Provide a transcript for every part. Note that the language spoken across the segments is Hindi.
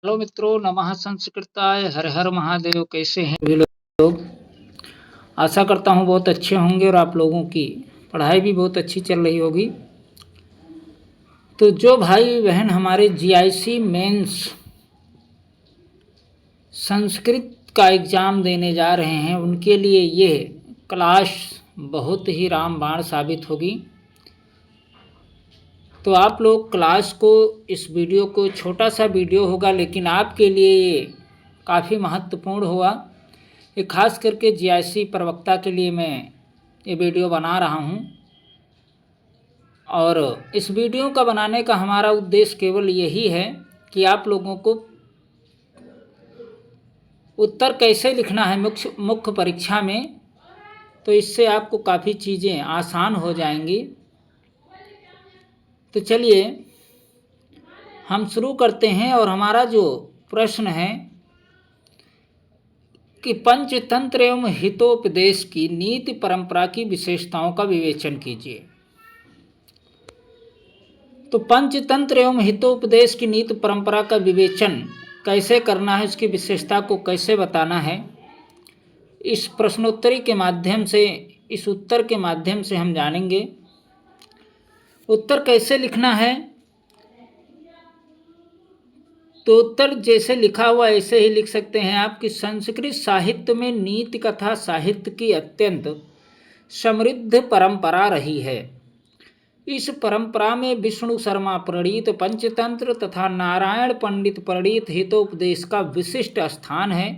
हेलो मित्रों, नमः संस्कृताय, हर हर महादेव। कैसे हैं सभी लोग? आशा करता हूँ बहुत अच्छे होंगे और आप लोगों की पढ़ाई भी बहुत अच्छी चल रही होगी। तो जो भाई बहन हमारे जीआईसी मेंस संस्कृत का एग्ज़ाम देने जा रहे हैं, उनके लिए ये क्लास बहुत ही रामबाण साबित होगी। तो आप लोग क्लास को, इस वीडियो को, छोटा सा वीडियो होगा लेकिन आपके लिए ये काफ़ी महत्वपूर्ण होगा। ये खास करके जीआईसी प्रवक्ता के लिए मैं ये वीडियो बना रहा हूँ। और इस वीडियो का बनाने का हमारा उद्देश्य केवल यही है कि आप लोगों को उत्तर कैसे लिखना है मुख्य परीक्षा में, तो इससे आपको काफ़ी चीज़ें आसान हो जाएंगी। तो चलिए हम शुरू करते हैं। और हमारा जो प्रश्न है कि पंचतंत्र एवं हितोपदेश की नीति परंपरा की विशेषताओं का विवेचन कीजिए। तो पंचतंत्र एवं हितोपदेश की नीति परंपरा का विवेचन कैसे करना है, उसकी विशेषता को कैसे बताना है, इस प्रश्नोत्तरी के माध्यम से, इस उत्तर के माध्यम से हम जानेंगे। उत्तर कैसे लिखना है, तो उत्तर जैसे लिखा हुआ ऐसे ही लिख सकते हैं आप कि संस्कृत साहित्य में नीति कथा साहित्य की अत्यंत समृद्ध परंपरा रही है। इस परंपरा में विष्णु शर्मा प्रणीत पंचतंत्र तथा नारायण पंडित प्रणीत हितोपदेश का विशिष्ट स्थान है।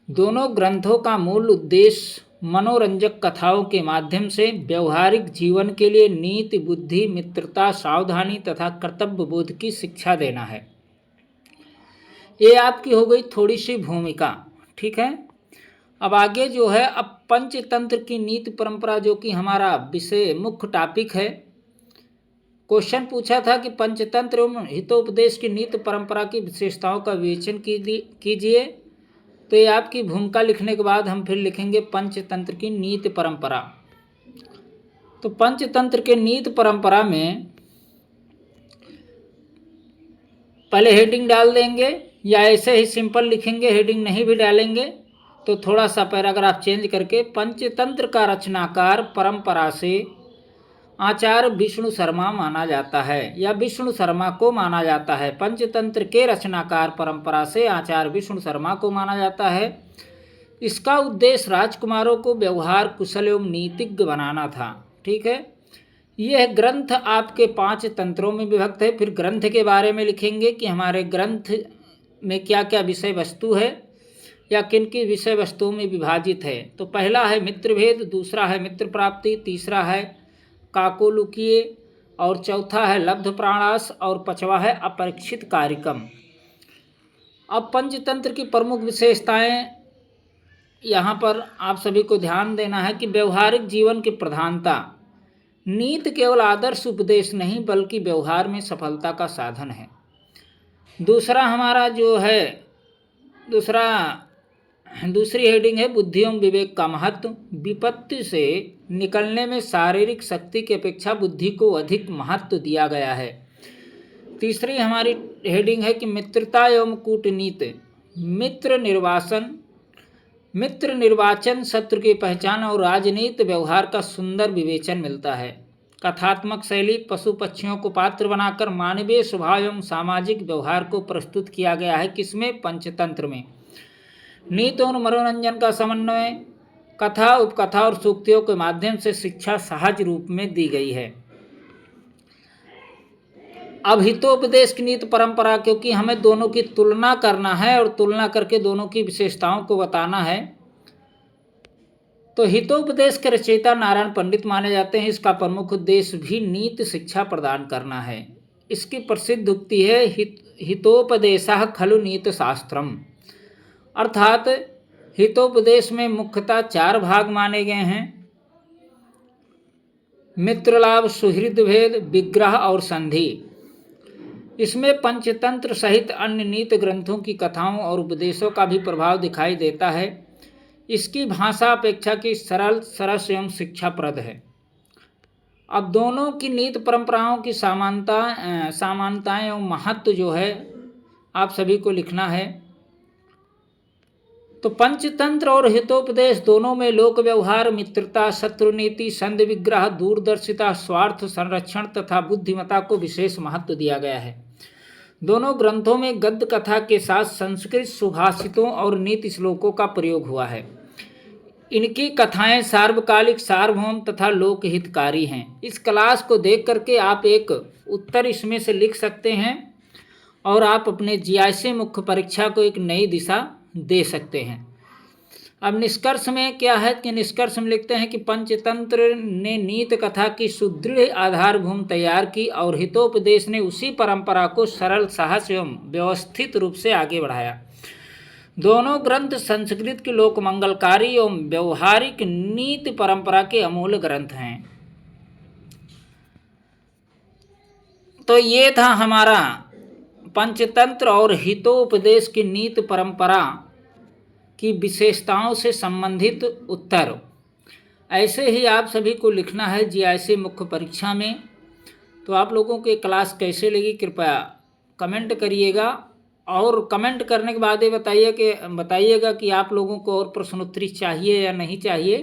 दोनों ग्रंथों का मूल उद्देश्य मनोरंजक कथाओं के माध्यम से व्यवहारिक जीवन के लिए नीति, बुद्धि, मित्रता, सावधानी तथा कर्तव्य बोध की शिक्षा देना है। ये आपकी हो गई थोड़ी सी भूमिका, ठीक है। अब आगे जो है, अब पंचतंत्र की नीति परंपरा, जो कि हमारा विषय मुख्य टॉपिक है। क्वेश्चन पूछा था कि पंचतंत्र एवं हितोपदेश की नीति परंपरा की विशेषताओं का विवेचन कीजिए। तो ये आपकी भूमिका लिखने के बाद हम फिर लिखेंगे पंचतंत्र की नीति परंपरा। तो पंचतंत्र के नीति परंपरा में पहले हेडिंग डाल देंगे, या ऐसे ही सिंपल लिखेंगे, हेडिंग नहीं भी डालेंगे तो थोड़ा सा पैराग्राफ चेंज करके, पंचतंत्र का रचनाकार परंपरा से आचार्य विष्णु शर्मा माना जाता है, या विष्णु शर्मा को माना जाता है। पंचतंत्र के रचनाकार परंपरा से आचार्य विष्णु शर्मा को माना जाता है। इसका उद्देश्य राजकुमारों को व्यवहार कुशल एवं नीतिज्ञ बनाना था, ठीक है। यह ग्रंथ आपके 5 तंत्रों में विभक्त है। फिर ग्रंथ के बारे में लिखेंगे कि हमारे ग्रंथ में क्या क्या विषय वस्तु है, या किन की विषय वस्तुओं में विभाजित है। तो पहला है मित्रभेद, दूसरा है मित्र प्राप्ति, तीसरा है काकोलुकीय, और चौथा है लब्ध प्राणास, और पांचवा है अपरीक्षित कार्यक्रम। अब पंचतंत्र की प्रमुख विशेषताएं यहाँ पर आप सभी को ध्यान देना है कि व्यवहारिक जीवन की प्रधानता, नीति केवल आदर्श उपदेश नहीं बल्कि व्यवहार में सफलता का साधन है। दूसरा हमारा जो है, दूसरी हेडिंग है बुद्धि एवं विवेक का महत्व। विपत्ति से निकलने में शारीरिक शक्ति की अपेक्षा बुद्धि को अधिक महत्व दिया गया है। तीसरी हमारी हेडिंग है कि मित्रता एवं कूटनीति, मित्र निर्वाचन, शत्रु की पहचान और राजनीति व्यवहार का सुंदर विवेचन मिलता है। कथात्मक शैली, पशु पक्षियों को पात्र बनाकर मानवीय स्वभाव एवं सामाजिक व्यवहार को प्रस्तुत किया गया है। किसमें? पंचतंत्र में। नीति और मनोरंजन का समन्वय, कथा, उपकथा और सूक्तियों के माध्यम से शिक्षा सहज रूप में दी गई है। अब हितोपदेश की नीति परंपरा, क्योंकि हमें दोनों की तुलना करना है और तुलना करके दोनों की विशेषताओं को बताना है। तो हितोपदेश के रचयिता नारायण पंडित माने जाते हैं। इसका प्रमुख उद्देश्य भी नीति शिक्षा प्रदान करना है। इसकी प्रसिद्ध उक्ति है हितोपदेशः खलु नीति शास्त्रम, अर्थात हितोपदेश में मुख्यतः 4 भाग माने गए हैं: मित्रलाभ, सुहृद भेद, विग्रह और संधि। इसमें पंचतंत्र सहित अन्य नीति ग्रंथों की कथाओं और उपदेशों का भी प्रभाव दिखाई देता है। इसकी भाषा अपेक्षा की सरल, सरस एवं शिक्षाप्रद है। अब दोनों की नीति परंपराओं की समानताएं एवं महत्व जो है आप सभी को लिखना है। तो पंचतंत्र और हितोपदेश दोनों में लोक व्यवहार, मित्रता, शत्रुनीति, संधि विग्रह, दूरदर्शिता, स्वार्थ संरक्षण तथा बुद्धिमत्ता को विशेष महत्व दिया गया है। दोनों ग्रंथों में गद्य कथा के साथ संस्कृत सुभाषितों और नीति श्लोकों का प्रयोग हुआ है। इनकी कथाएं सार्वकालिक, सार्वभौम तथा लोकहितकारी हैं। इस क्लास को देख करके आप एक उत्तर इसमें से लिख सकते हैं और आप अपने जीआईसी मुख्य परीक्षा को एक नई दिशा दे सकते हैं। अब निष्कर्ष में क्या है कि निष्कर्ष में लिखते हैं कि पंचतंत्र ने नीति कथा की सुदृढ़ आधारभूमि तैयार की और हितोपदेश ने उसी परंपरा को सरल, सहज एवं व्यवस्थित रूप से आगे बढ़ाया। दोनों ग्रंथ संस्कृत की लोक मंगलकारी एवं व्यवहारिक नीति परंपरा के अमूल्य ग्रंथ हैं। तो ये था हमारा पंचतंत्र और हितोपदेश की नीति परंपरा की विशेषताओं से संबंधित उत्तर। ऐसे ही आप सभी को लिखना है जीआईसी मुख्य परीक्षा में। तो आप लोगों को क्लास कैसे लगी कृपया कमेंट करिएगा और कमेंट करने के बाद ये बताइएगा कि आप लोगों को और प्रश्नोत्तरी चाहिए या नहीं चाहिए।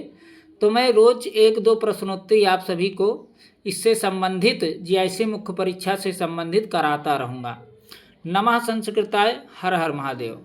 तो मैं रोज़ 1-2 प्रश्नोत्तरी आप सभी को इससे संबंधित जीआईसी मुख्य परीक्षा से संबंधित कराता रहूँगा। नमः संस्कृताय। हर हर महादेव।